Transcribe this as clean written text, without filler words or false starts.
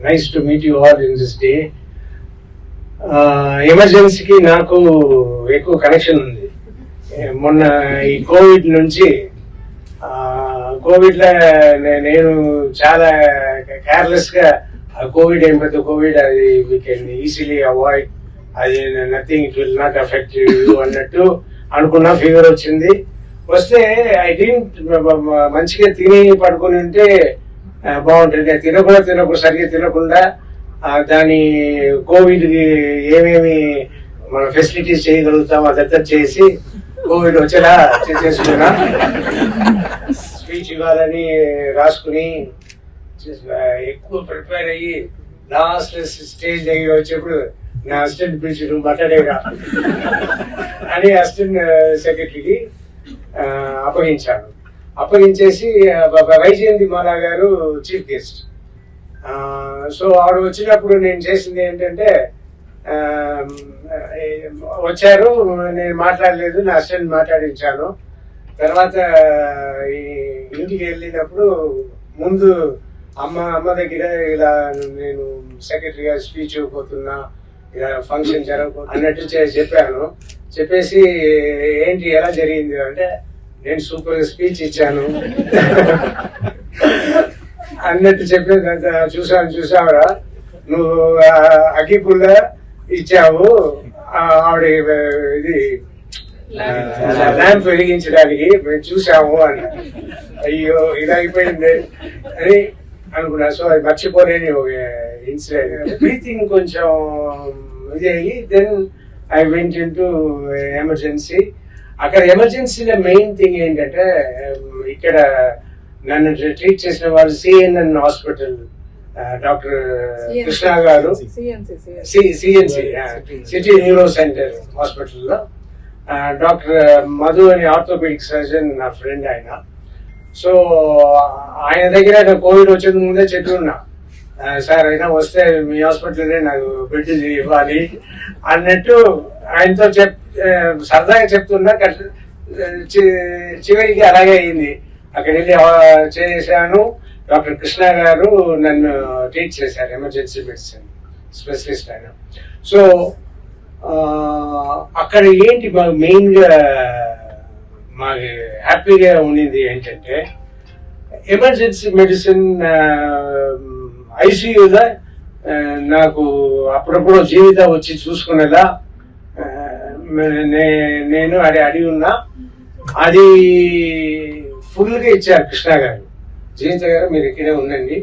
Nice to meet you all in this day. ఎమర్జెన్సీకి నాకు ఎక్కువ కనెక్షన్ ఉంది. మొన్న ఈ కోవిడ్ నుంచి కోవిడ్ లో నేను చాలా కేర్లెస్ గా కోవిడ్ ఏం పెద్ద కోవిడ్, అది వీ కెన్ ఈజీలీ అవాయిడ్, అది nothing, it will not affect you అన్నట్టు అనుకున్నా. ఫీవర్ వచ్చింది. వస్తే ఐ డింట్ మంచిగా తిని పడుకుని ఉంటే బాగుంటుంది. తినకుండా సరిగ్గా తినకుండా దాని కోవిడ్ కి ఏమేమి మన ఫెసిలిటీస్ చేయగలుగుతాం అదంతా చేసి కోవిడ్ వచ్చేలా చేసుకున్నా. స్పీచ్ ఇవ్వాలని రాసుకుని ఎక్కువ ప్రిపేర్ అయ్యి లాస్ట్ స్టేజ్ దగ్గర వచ్చేప్పుడు నా అసిస్టెంట్ పిలిచి నువ్వు మాట్లాడేగా అని అసిస్టెంట్ సెక్రటరీకి అప్పగించాను. అప్పగించేసి వైజయంతి మాలా గారు చీఫ్ గెస్ట్. సో ఆవిడ వచ్చినప్పుడు నేను చేసింది ఏంటంటే, వచ్చారు, నేను మాట్లాడలేదు, నా అసిస్టెంట్ మాట్లాడించాను. తర్వాత ఇంటికి వెళ్ళినప్పుడు ముందు అమ్మ దగ్గర ఇలా నేను సెక్రటరీగా స్పీచ్ ఇవ్వబోతున్నా, ఇలా ఫంక్షన్ జరగబోతున్నా అన్నట్టు చెప్పాను. చెప్పేసి ఏంటి ఎలా జరిగింది అంటే, నేను సూపర్ స్పీచ్ ఇచ్చాను అన్నట్టు చెప్పేది. చూసావురా నువ్వు అగ్గిపుల్ల ఇచ్చావు ఆవిడ ఇది ల్యాంప్ వెలిగించడానికి, మేము చూసాము అన్న. అయ్యో ఇలా అయిపోయింది అని అనుకున్నా. సో అది మర్చిపోలేని ఒక ఇన్సిడెంట్. బ్రీతింగ్ కొంచెం ఇది అయ్యి then I went in to emergency. అక్కడ ఎమర్జెన్సీలో మెయిన్ థింగ్ ఏంటంటే, ఇక్కడ నన్ను ట్రీట్ చేసిన వాళ్ళు సిఎన్ఎన్ హాస్పిటల్ డాక్టర్ కృష్ణ గారు, సిఎన్సి సిటీ న్యూరో సెంటర్ హాస్పిటల్లో డాక్టర్ మధు అని ఆర్థోపెడిక్ సర్జన్, నా ఫ్రెండ్ ఆయన. సో ఆయన దగ్గర కోవిడ్ వచ్చేందుకు ముందే చెప్తున్నా, సార్ అయినా వస్తే మీ హాస్పిటల్లోనే నాకు బెడ్ ఇవ్వాలి అన్నట్టు ఆయనతో సరదాగా చెప్తున్నా. చివరికి అలాగే అయింది. అక్కడ వెళ్ళి చేశాను. డాక్టర్ కృష్ణ గారు నన్ను ట్రీట్ చేశారు, ఎమర్జెన్సీ మెడిసిన్ స్పెషలిస్ట్ ఆయన. సో అక్కడ ఏంటి మెయిన్ గా మాకు హ్యాపీగా ఉండింది ఏంటంటే, ఎమర్జెన్సీ మెడిసిన్ ఐసీయూలో నాకు అప్పుడప్పుడు జీవిత వచ్చి చూసుకునేలా నేను అడిగి ఉన్నా. అది ఫుల్ గా ఇచ్చారు కృష్ణ గారు. జీవిత గారు మీరు ఇక్కడే ఉండండి,